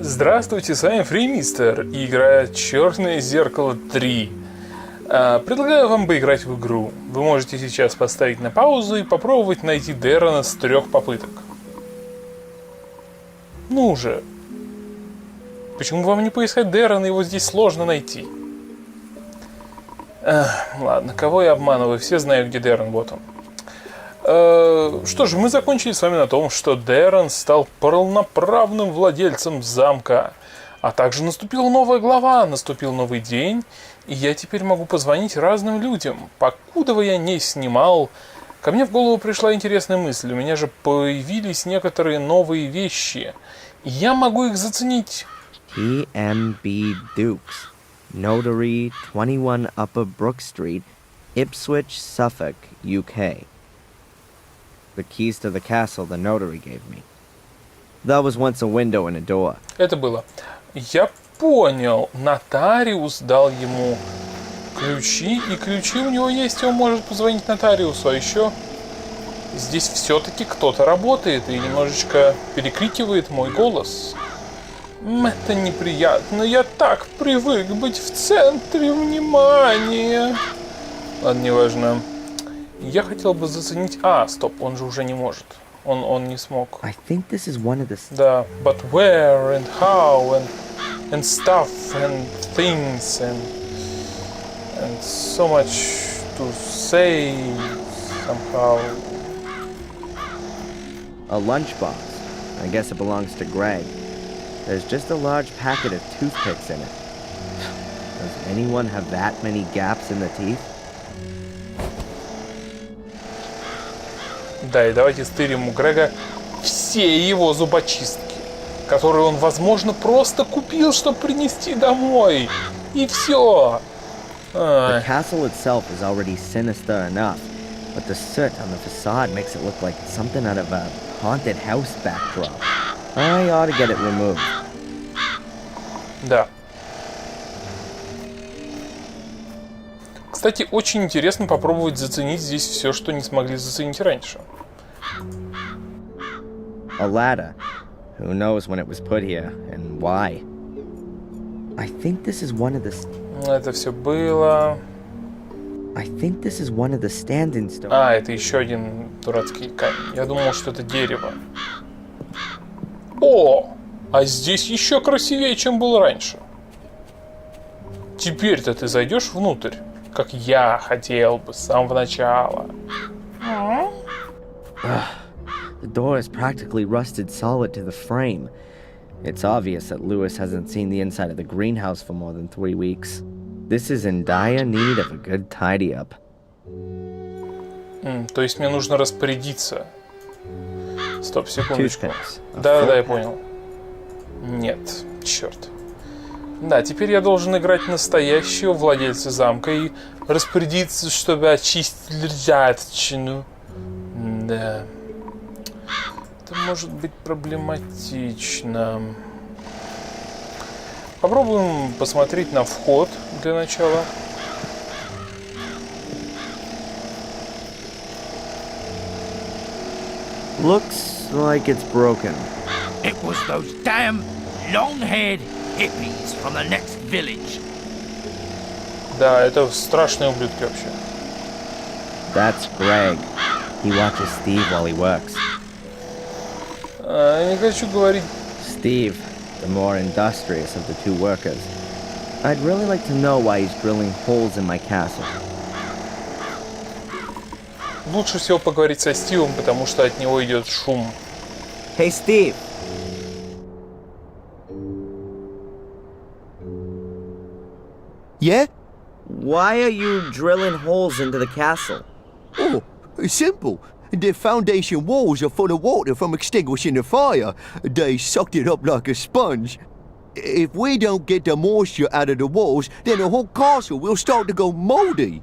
Здравствуйте, с вами Фрей Мистер и игра Черное, Зеркало 3. Предлагаю вам поиграть в игру. Вы можете сейчас поставить на паузу и попробовать найти Дэрона с 3 попыток. Ну же. Почему вам не поискать Дэрона, его здесь сложно найти? Ладно, кого я обманываю, все знают, где Дэрон, вот он. Что ж, мы закончили с вами на том, что Дэрон стал полноправным владельцем замка. А также наступила новая глава, наступил новый день, и я теперь могу позвонить разным людям. Покуда я не снимал, ко мне в голову пришла интересная мысль. У меня же появились некоторые новые вещи, и я могу их заценить. P.M.B. Dukes, Notary, 21 Upper Brook Street, Ipswich, Suffolk, UK. The keys to the castle the notary gave me. That was once a window and a door. Это было. Я понял. Нотариус дал ему ключи, и ключи у него есть, и он может позвонить нотариусу. А еще здесь все-таки кто-то работает и немножечко перекрикивает мой голос. Это неприятно. Я так привык быть в центре внимания. Ладно, неважно. Я хотел бы заценить... стоп, он же уже не может. Он не смог. I think this is one of the... Да, but where and how and stuff and things and so much to say somehow. A lunchbox. I guess it belongs to Greg. There's just a large packet of toothpicks in it. Does anyone have that many gaps in the teeth? Да, и давайте стырим у Грега все его зубочистки, которые он, возможно, просто купил, чтобы принести домой. И все. The castle itself is already sinister enough, but the soot on the facade makes it look like something out of a haunted house backdrop. I ought to get it removed. Да. Кстати, очень интересно попробовать заценить здесь все, что не смогли заценить раньше. A ladder. Who knows when it was put here and why? I think this is one of the... Это все было... I think this is one of the standing stones. Это еще один дурацкий камень. Я думал, что это дерево. О! А здесь еще красивее, чем было раньше. Теперь-то ты зайдешь внутрь, как я хотел бы с самого начала. The door is practically rusted solid to the frame. It's obvious that Lewis hasn't seen the inside of the greenhouse for more than 3 weeks. This is in dire need of a good tidy-up. То есть мне нужно распорядиться. Стоп, секундочку. Toothpicks. Да, я понял. Нет, черт. Да, теперь я должен играть настоящего владельца замка и распорядиться, чтобы очистили ржавчину. Да. Это может быть проблематично. Попробуем посмотреть на вход для начала. Looks like it's broken. It was those damn long-haired hippies from the next village. Да, это страшные ублюдки вообще. That's Greg. He watches Steve while he works. Не хочу говорить. Steve, the more industrious of the two workers. I'd really like to know why he's drilling holes in my castle. Лучше всего поговорить со Стивом, потому что от него идет шум. Hey, Steve. Yeah? Why are you drilling holes into the castle? Oh, simple. The foundation walls are full of water from extinguishing the fire. They sucked it up like a sponge. If we don't get the moisture out of the walls, then the whole castle will start to go moldy.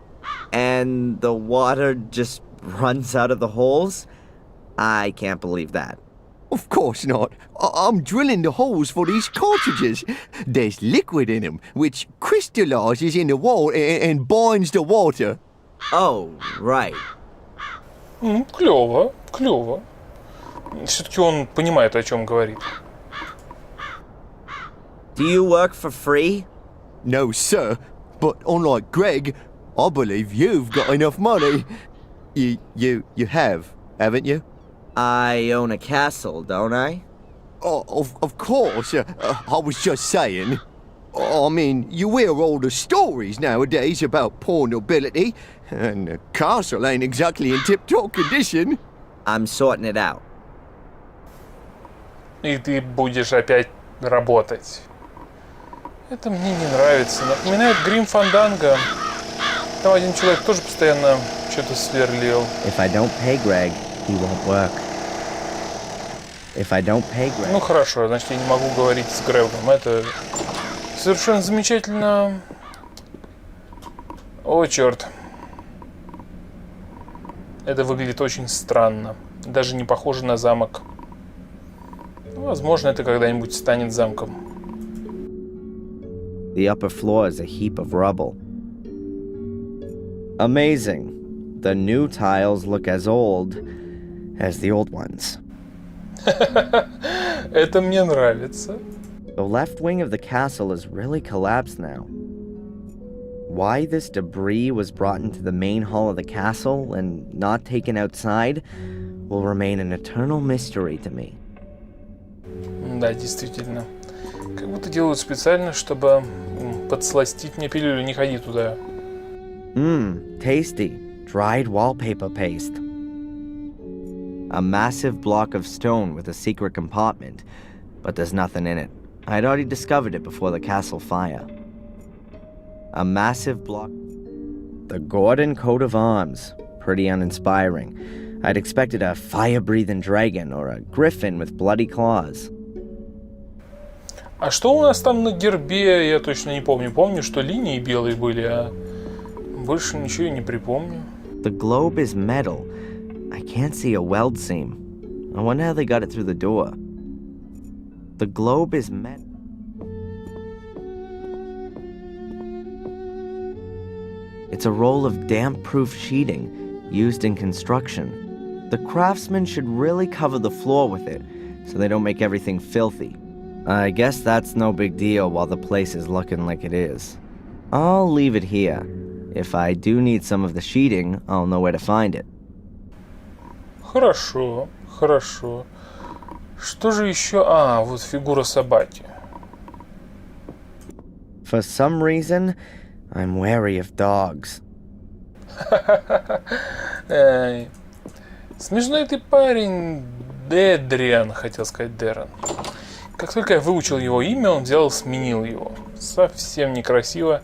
And the water just runs out of the holes? I can't believe that. Of course not. I'm drilling the holes for these cartridges. There's liquid in them, which crystallizes in the wall and binds the water. Oh, right. Клево, клево. Все-таки он понимает, о чем говорит. Do you work for free? No, sir. But unlike Greg, I believe you've got enough money. You have, haven't you? I own a castle, don't I? Oh, of course. I was just saying. I mean, you hear all the stories nowadays about poor nobility, and the castle ain't exactly in tip-top condition. I'm sorting it out. И ты будешь опять работать. Это мне не нравится. Напоминает Грим Фанданго. Там один человек тоже постоянно что-то сверлил. If I don't pay Greg, he won't work. If I don't pay Greg... Ну хорошо, значит я не могу говорить с Грегом. Это совершенно замечательно. О, черт. Это выглядит очень странно. Даже не похоже на замок. Ну, возможно, это когда-нибудь станет замком. The upper floor is a heap of rubble. Amazing. The new tiles look as old as the old ones. Это мне нравится. The left wing of the castle is really collapsed now. Why this debris was brought into the main hall of the castle and not taken outside will remain an eternal mystery to me. Да, действительно. Как будто делают специально, чтобы подсластить мне пилюлю. Не ходи туда. Tasty. Dried wallpaper paste. A massive block of stone with a secret compartment, but there's nothing in it. I'd already discovered it before the castle fire. A massive block... The Gordon coat of arms. Pretty uninspiring. I'd expected a fire-breathing dragon or a griffin with bloody claws. А что у нас там на гербе, я точно не помню. Помню, что линии белые были, а больше ничего я не припомню. The globe is metal. I can't see a weld seam. I wonder how they got it through the door. The globe is metal. It's a roll of damp-proof sheeting used in construction. The craftsmen should really cover the floor with it so they don't make everything filthy. I guess that's no big deal while the place is looking like it is. I'll leave it here. If I do need some of the sheeting, I'll know where to find it. Хорошо, хорошо. Что же еще? А, вот фигура собаки. For some reason, I'm wary of dogs. Смешной ты парень, Дедриан, хотел сказать Дерен. Как только я выучил его имя, он взял и сменил его. Совсем некрасиво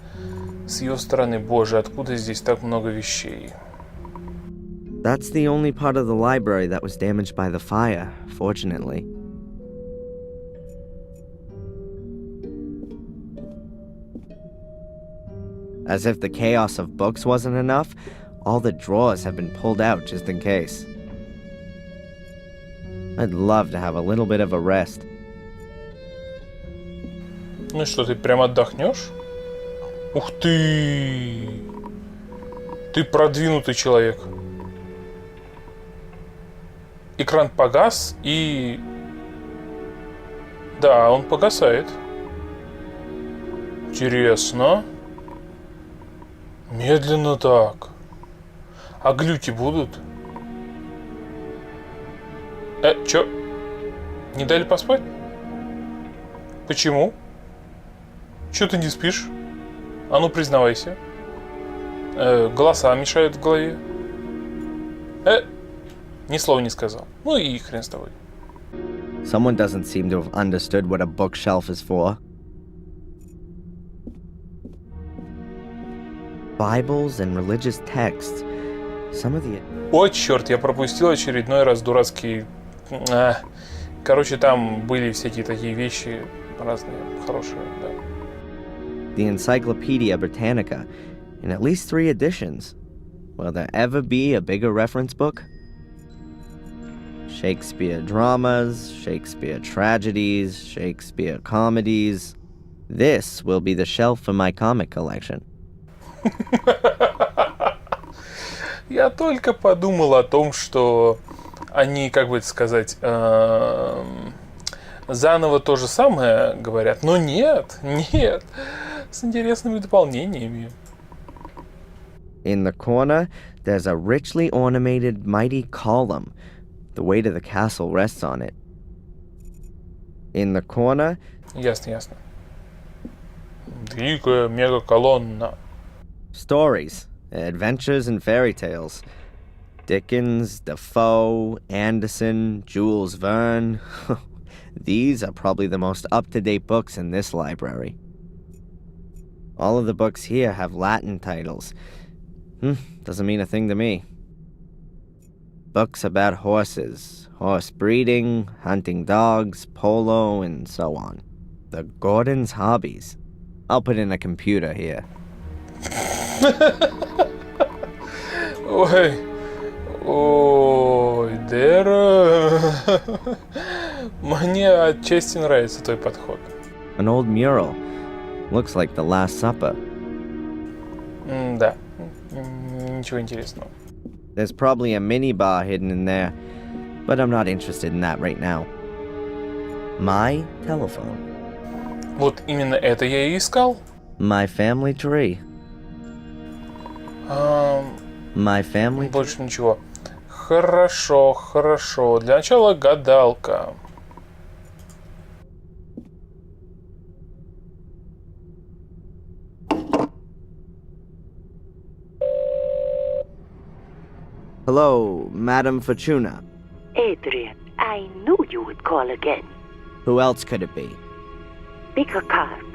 с его стороны. Боже, откуда здесь так много вещей? That's the only part of the library that was damaged by the fire, fortunately. As if the chaos of books wasn't enough, all the drawers have been pulled out just in case. I'd love to have a little bit of a rest. Ну что, ты прям отдохнешь? Ух ты! Ты продвинутый человек. Экран погас и... Да, он погасает. Интересно. Медленно так. А глюки будут? Чё? Не дали поспать? Почему? Чё ты не спишь? А ну признавайся. Голоса мешают в голове. Ни слова не сказал. Ну и хрен с тобой. Someone doesn't seem to have understood what a bookshelf is for. Bibles and religious texts. Some of the... О, черт, я пропустил очередной раз дурацкий... Короче, там были всякие такие вещи разные, хорошие, да. The Encyclopedia Britannica, in at least 3 editions. Will there ever be a bigger reference book? Shakespeare dramas, Shakespeare tragedies, Shakespeare comedies. This will be the shelf for my comic collection. Я только подумал о том, что они, как бы это сказать, заново то же самое говорят. Но нет, нет. С интересными дополнениями. In the corner, there's a richly ornamented mighty column. The weight of the castle rests on it. In the corner... Ясно, ясно. Великая мега-колонна. Stories, adventures and fairy tales. Dickens, Defoe, Anderson, Jules Verne. These are probably the most up-to-date books in this library. All of the books here have Latin titles. Doesn't mean a thing to me. Books about horses, horse breeding, hunting dogs, polo, and so on. The Gordon's hobbies. I'll put in a computer here. Ой. Ой, Дэра. Мне отчасти нравится твой подход. An old mural. Looks like the Last Supper. Да. Ничего интересного. There's probably a minibar hidden in there, but I'm not interested in that right now. My telephone. Вот именно это я и искал. My family tree. My family... Больше ничего. Хорошо, хорошо. Для начала гадалка. Hello, Madam Fortuna. Adrian, I knew you would call again. Who else could it be? Pick a card.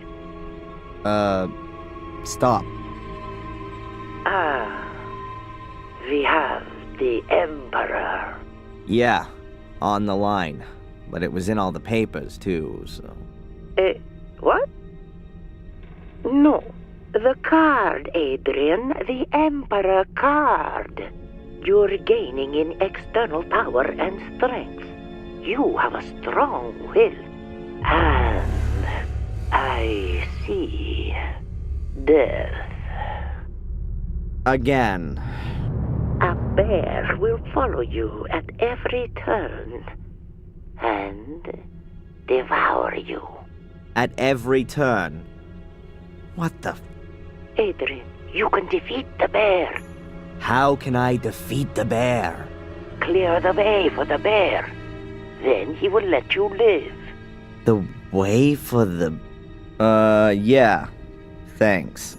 Stop. We have the Emperor. Yeah, on the line. But it was in all the papers, too, so... What? No. The card, Adrian. The Emperor card. You're gaining in external power and strength. You have a strong will. And I see death. Again. A bear will follow you at every turn and devour you. At every turn. What the... Adrian, you can defeat the bear. How can I defeat the bear? Clear the way for the bear. Then he will let you live. The way for the... yeah. Thanks.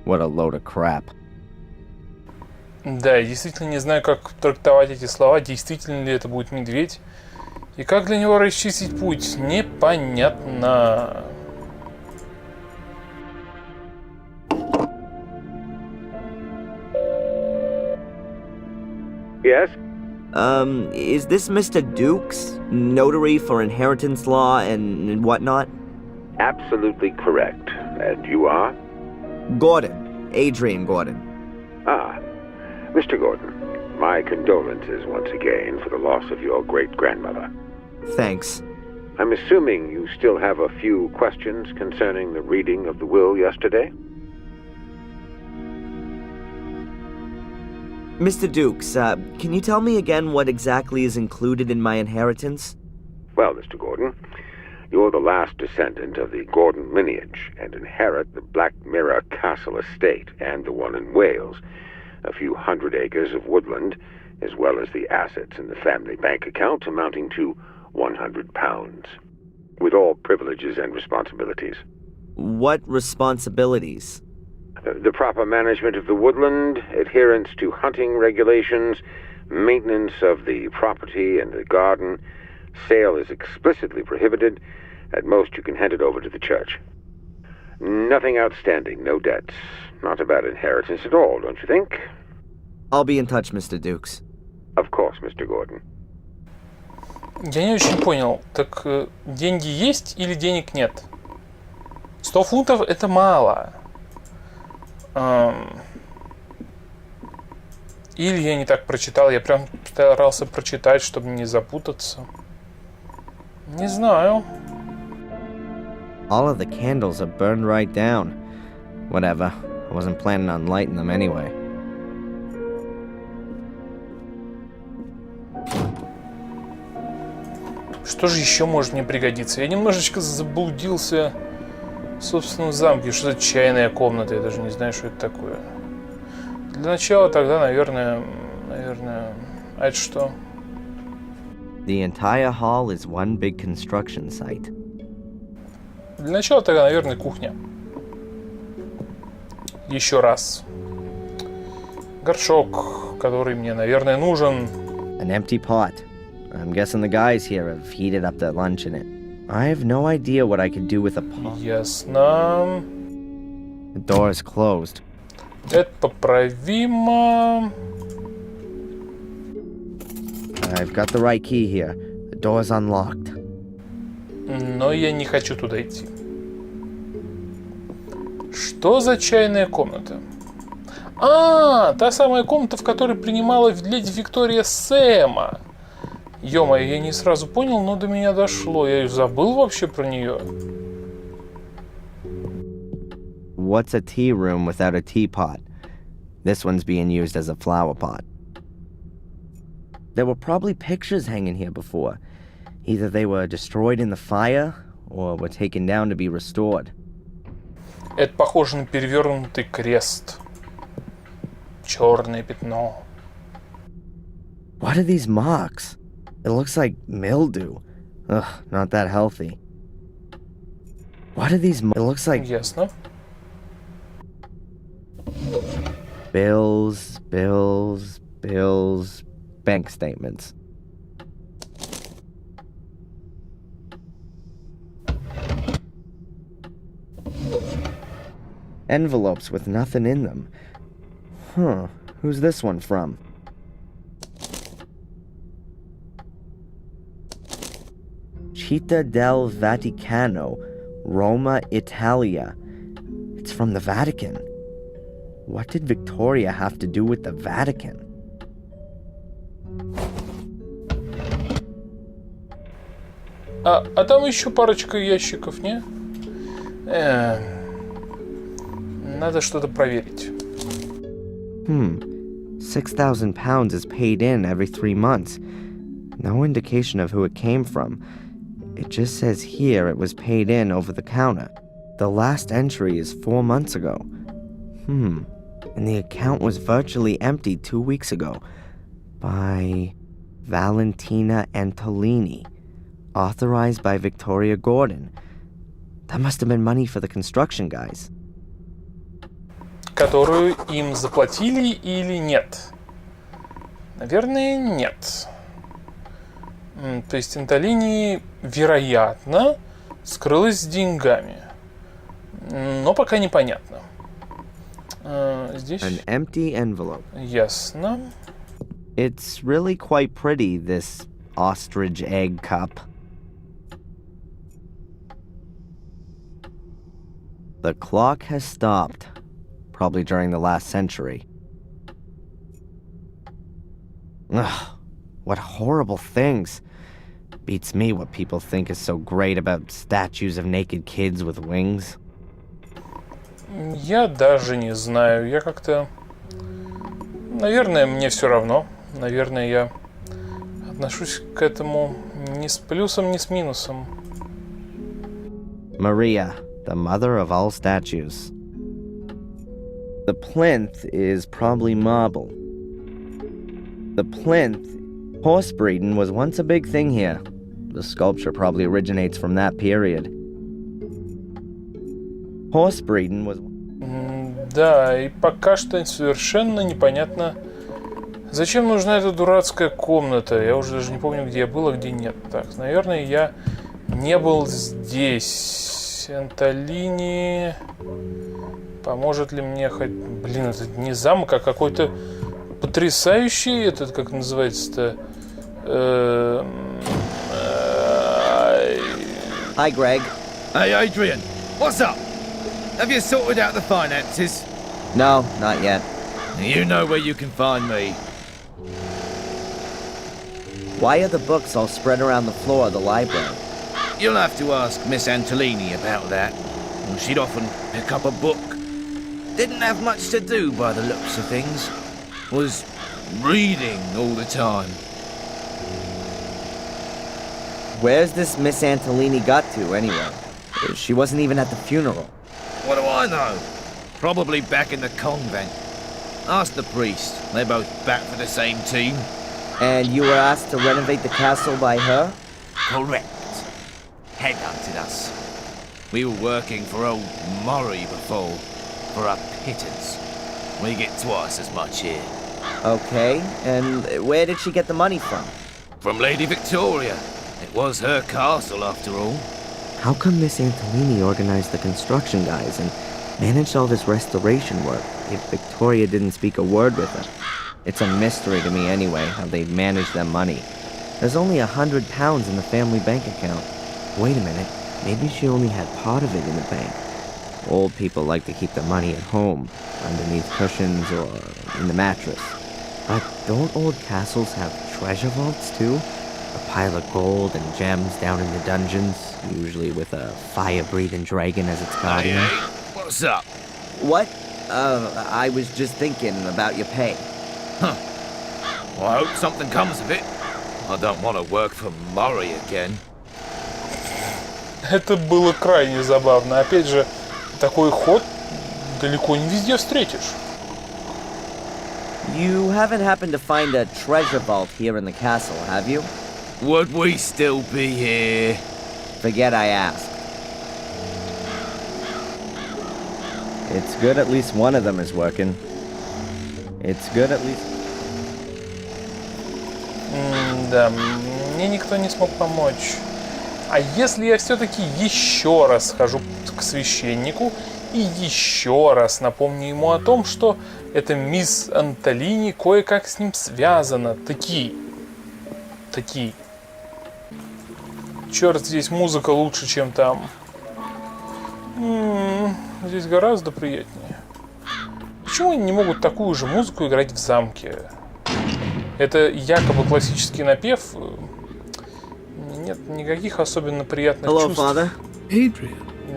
What a load of crap. Да, я действительно не знаю, как трактовать эти слова. Действительно ли это будет медведь? И как для него расчистить путь? Непонятно. Yes? Is this Mr. Dukes? Notary for inheritance law and whatnot? Absolutely correct. And you are? Gordon. Adrian Gordon. Ah, Mr. Gordon, my condolences once again for the loss of your great-grandmother. Thanks. I'm assuming you still have a few questions concerning the reading of the will yesterday? Mr. Dukes, can you tell me again what exactly is included in my inheritance? Well, Mr. Gordon, you're the last descendant of the Gordon lineage and inherit the Black Mirror Castle estate and the one in Wales, a few hundred acres of woodland, as well as the assets in the family bank account amounting to £100, with all privileges and responsibilities. What responsibilities? The proper management of the woodland, adherence to hunting regulations, maintenance of the property and the garden. Sale is explicitly prohibited. At most, you can hand it over to the church. Nothing outstanding, no debts. Not a bad inheritance at all, don't you think? I'll be in touch, Mr. Dukes. Of course, Mr. Gordon. Я не очень понял. Так деньги есть или денег нет? 100 фунтов это мало. Или я не так прочитал. Я прям старался прочитать, чтобы не запутаться. Не знаю. All of the candles are burned right down. Whatever. I wasn't planning on lighting them anyway. Что же еще может мне пригодиться? Я немножечко заблудился в собственном замке. Что за чайная комната? Я даже не знаю, что это такое. Для начала тогда, наверное... А это что? The entire hall is one big construction site. Для начала тогда, наверное, кухня. Еще раз. Горшок, который мне, наверное, нужен. An empty pot. I'm guessing the guys here have heated up their lunch in it. I have no idea what I could do with a pot. Ясно. The door is closed. Это поправимо. I've got the right key here. The door's unlocked. Но я не хочу туда идти. Что за чайная комната? А, та самая комната, в которой принимала леди Виктория Сэма. Ё-моё, я не сразу понял, но до меня дошло. Я забыл вообще про нее. What's a tea room without a teapot? This one's being used as a flower pot. There were probably pictures hanging here before. Either they were destroyed in the fire, or were taken down to be restored. Это похоже на перевернутый крест. Черное пятно. What are these marks? It looks like mildew. Ugh, not that healthy. What are these? It looks like Ясно. bills, bank statements. Envelopes with nothing in them. Huh, who's this one from? Città del Vaticano, Roma, Italia. It's from the Vatican. What did Victoria have to do with the Vatican? А там еще парочка ящиков, не? Надо что-то проверить. 6,000 pounds is paid in every 3 months. No indication of who it came from. It just says here it was paid in over the counter. The last entry is 4 months ago. And the account was virtually empty 2 weeks ago. By Valentina Antolini. Authorized by Victoria Gordon. That must have been money for the construction guys. Которую им заплатили или нет? Наверное, нет. То есть Антолини, вероятно, скрылась с деньгами. Но пока непонятно. Здесь... An empty envelope. Ясно. It's really quite pretty, this ostrich egg cup. The clock has stopped. Probably during the last century. Ugh, what horrible things. Beats me what people think is so great about statues of naked kids with wings. Я даже не знаю. Я как-то... Наверное, мне все равно. Наверное, я отношусь к этому ни с плюсом, ни с минусом. Maria, the mother of all statues. The plinth is probably marble. The plinth, horse breeding was once a big thing here. The sculpture probably originates from that period. Horse breeding was... Да, и пока что совершенно непонятно, зачем нужна эта дурацкая комната. Я уже даже не помню, где я был, а где нет. Так, наверное, я не был здесь. Антолини... Поможет ли мне хоть... Блин, это не замок, а какой-то потрясающий... Этот, как называется-то... Hi, Greg. Hey, Adrian, what's up? Have you sorted out the finances? No, not yet. You know where you can find me. Why are the books all spread around the floor of the library? You'll have to ask Miss Antolini about that. She'd often pick up a book. Didn't have much to do by the looks of things. Was reading all the time. Where's this Miss Antolini got to, anyway? She wasn't even at the funeral. What do I know? Probably back in the convent. Ask the priest. They're both back for the same team. And you were asked to renovate the castle by her? Correct. Headhunted us. We were working for old Murray before, for a pittance. We get twice as much here. Okay, and where did she get the money from? From Lady Victoria. It was her castle, after all. How come Miss Antolini organized the construction guys and managed all this restoration work if Victoria didn't speak a word with her? It's a mystery to me anyway, how they managed their money. There's only £100 in the family bank account. Wait a minute, maybe she only had part of it in the bank. Old people like to keep their money at home, underneath cushions or in the mattress. But don't old castles have treasure vaults too? A pile of gold and gems down in the dungeons, usually with a fire-breathing dragon as its guardian. Hey, what's up? What? I was just thinking about your pay. Huh. Well, I hope something comes of it. I don't want to work for Murray again. Это было крайне забавно. Опять же, такой ход далеко не везде встретишь. You haven't happened to find a treasure vault here in the castle, have you? Would we still be here? Forget I asked. It's good at least one of them is working. It's good at least... Да, мне никто не смог помочь. А если я все-таки еще раз схожу к священнику и еще раз напомню ему о том, что эта мисс Антолини кое-как с ним связана. Такие. Черт, здесь музыка лучше, чем там. Здесь гораздо приятнее. Почему они не могут такую же музыку играть в замке? Это якобы классический напев. Нет никаких особенно приятных чувств. Father.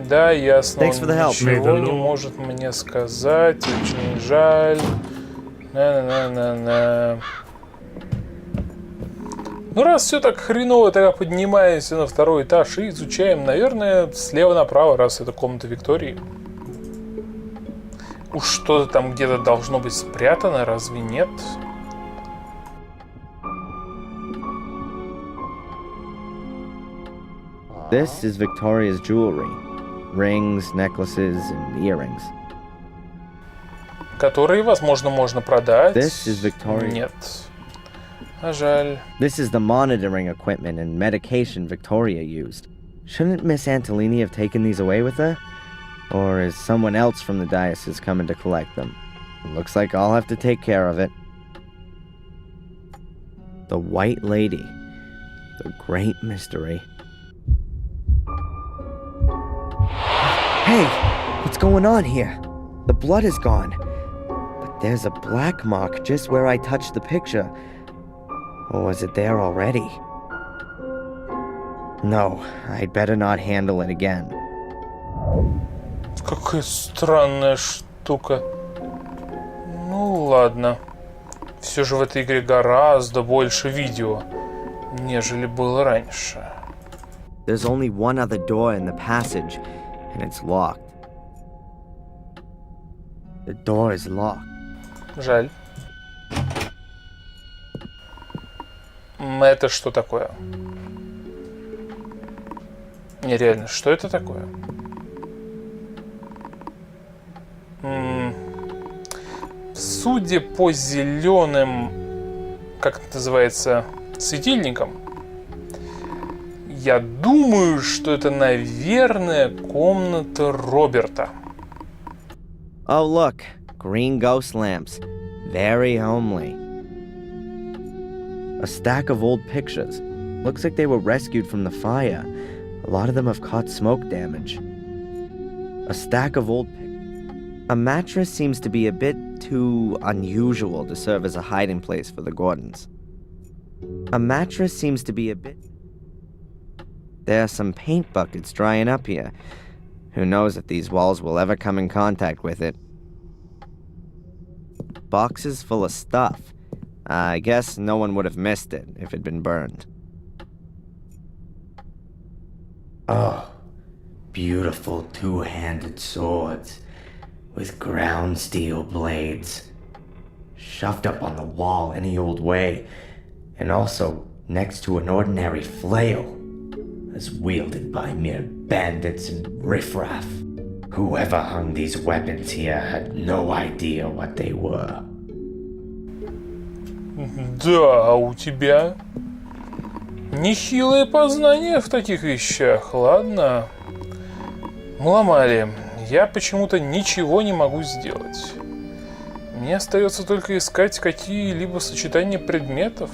Да, ясно. Thanks for the help. Ничего не может мне сказать. Очень жаль. На-на-на-на-на. Ну, раз все так хреново, тогда поднимаемся на второй этаж и изучаем, наверное, слева направо, раз это комната Виктории. Уж что-то там где-то должно быть спрятано, разве нет? This is Victoria's jewelry. Rings, necklaces, and earrings. Которые, возможно, можно продать. This is Victoria. Нет. А жаль. This is the monitoring equipment and medication Victoria used. Shouldn't Miss Antolini have taken these away with her? Or is someone else from the diocese coming to collect them? Looks like I'll have to take care of it. The White Lady. The great mystery. Hey! What's going on here? The blood is gone. But there's a black mark just where I touched the picture. Or was it there already? No, I'd better not handle it again. Какая странная штука. Ну ладно. Все же в этой игре гораздо больше видео, нежели было раньше. There's only one other door in the passage, and it's locked. The door is locked. Жаль. Это что такое? Нереально, что это такое? Судя по зеленым, как это называется, светильникам, я думаю, что это, наверное, комната Роберта. Oh, look. Green ghost lamps. Very homely. A stack of old pictures. Looks like they were rescued from the fire. A lot of them have caught smoke damage. A stack of old pictures. A mattress seems to be a bit too unusual to serve as a hiding place for the Gordons. A mattress seems to be a bit... There are some paint buckets drying up here. Who knows if these walls will ever come in contact with it. Boxes full of stuff. I guess no one would have missed it if it'd been burned. Oh, beautiful two-handed swords with ground steel blades, shoved up on the wall any old way, and also next to an ordinary flail, as wielded by mere bandits and riffraff. Whoever hung these weapons here had no idea what they were. Да, у тебя нехилые познания в таких вещах. Ладно. Муламали, я почему-то ничего не могу сделать. Мне остается только искать какие-либо сочетания предметов.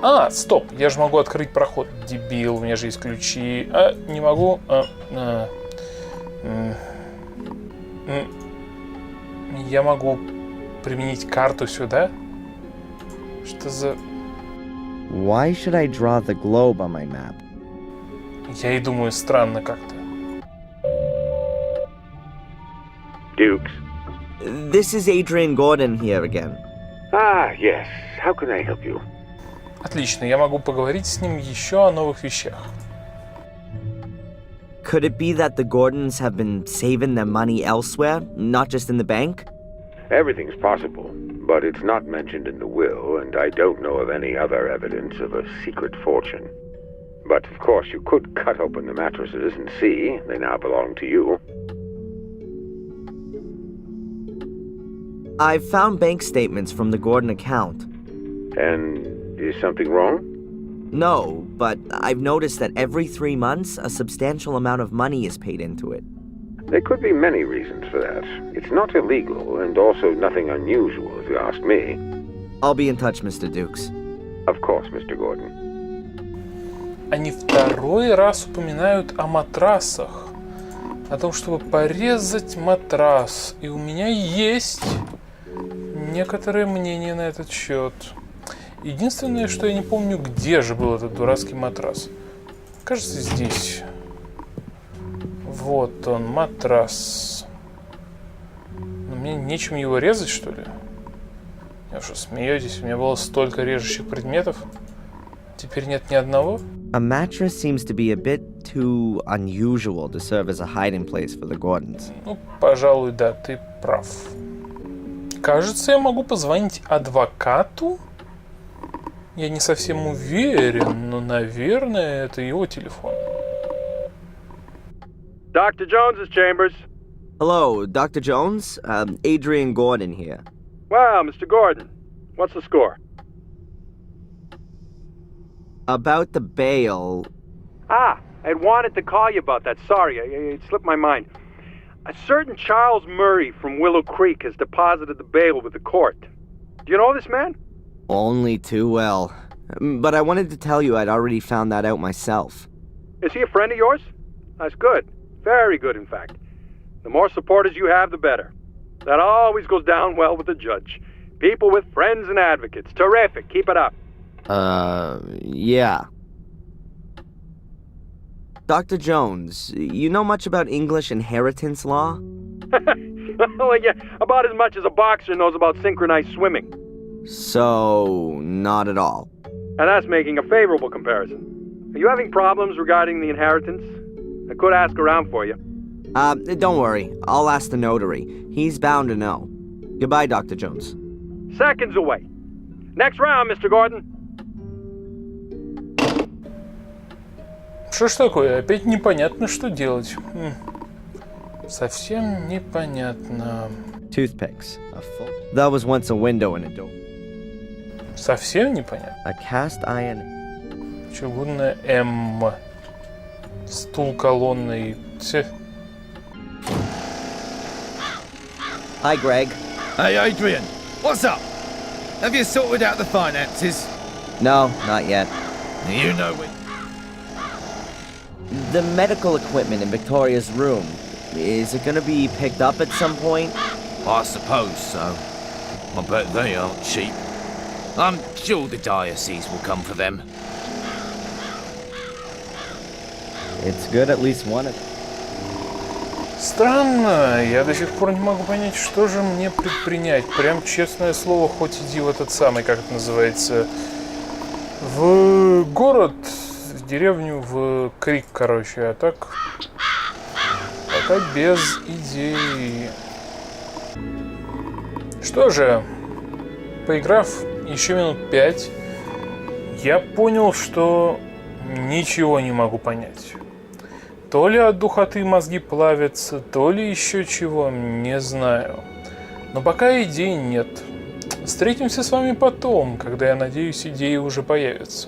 А, стоп, я же могу открыть проход. Дебил, у меня же есть ключи. А, не могу. Я могу применить карту сюда? Что за... Why should I draw the globe on my map? Я и думаю, странно как-то. Dukes. This is Adrian Gordon here again. Ah, yes. How can I help you? Отлично, я могу поговорить с ним еще о новых вещах. Could it be that the Gordons have been saving their money elsewhere, not just in the bank? Everything's possible, but it's not mentioned in the will, and I don't know of any other evidence of a secret fortune. But of course you could cut open the mattresses and see. They now belong to you. I've found bank statements from the Gordon account. And is something wrong? No, but I've noticed that every 3 months, a substantial amount of money is paid into it. There could be many reasons for that. It's not illegal, and also nothing unusual, if you ask me. I'll be in touch, Mr. Dukes. Of course, Mr. Gordon. Они второй раз упоминают о матрасах. О том, чтобы порезать матрас. И у меня есть некоторое мнение на этот счет. Единственное, что я не помню, где же был этот дурацкий матрас. Кажется, здесь. Вот он, матрас. Но мне нечем его резать, что ли? Вы что, смеетесь? У меня было столько режущих предметов. Теперь нет ни одного? A mattress seems to be a bit too unusual to serve as a hiding place for the Gordons. Ну, пожалуй, да, ты прав. Кажется, я могу позвонить адвокату. Я не совсем уверен, но, наверное, это его телефон. Dr. Jones's chambers. Hello, Dr. Jones. Adrian Gordon here. Wow, Mr. Gordon. What's the score? About the bail. Ah, I wanted to call you about that. Sorry, it slipped my mind. A certain Charles Murray from Willow Creek has deposited the bail with the court. Do you know this man? Only too well. But I wanted to tell you I'd already found that out myself. Is he a friend of yours? That's good. Very good, in fact. The more supporters you have, the better. That always goes down well with the judge. People with friends and advocates. Terrific. Keep it up. Yeah. Dr. Jones, you know much about English inheritance law? Well, yeah, about as much as a boxer knows about synchronized swimming. So, not at all. And that's making a favorable comparison. Are you having problems regarding the inheritance? I could ask around for you. Don't worry. I'll ask the notary. He's bound to know. Goodbye, Dr. Jones. Seconds away. Next round, Mr. Gordon. Что ж такое? Опять непонятно, что делать. Совсем непонятно. Toothpicks. That was once a window in a door. Совсем непонятно. A cast iron. Чугунная М. Стул колонной. Hi, Greg. Hey, Adrian. What's up? Have you sorted out the finances? No, not yet. You know we... The medical equipment in Victoria's room. Is it gonna be picked up at some point? I suppose so. I bet they aren't cheap. I'm sure the diocese will come for them. It's good at least one of Странно, я до сих пор не могу понять, что же мне предпринять. Прям честное слово, хоть иди в этот самый, как это называется, в город, в деревню, в крик, короче, а так пока без идей. Что же, поиграв еще минут 5, я понял, что ничего не могу понять. То ли от духоты мозги плавятся, то ли еще чего, не знаю. Но пока идей нет. Встретимся с вами потом, когда, я надеюсь, идеи уже появятся.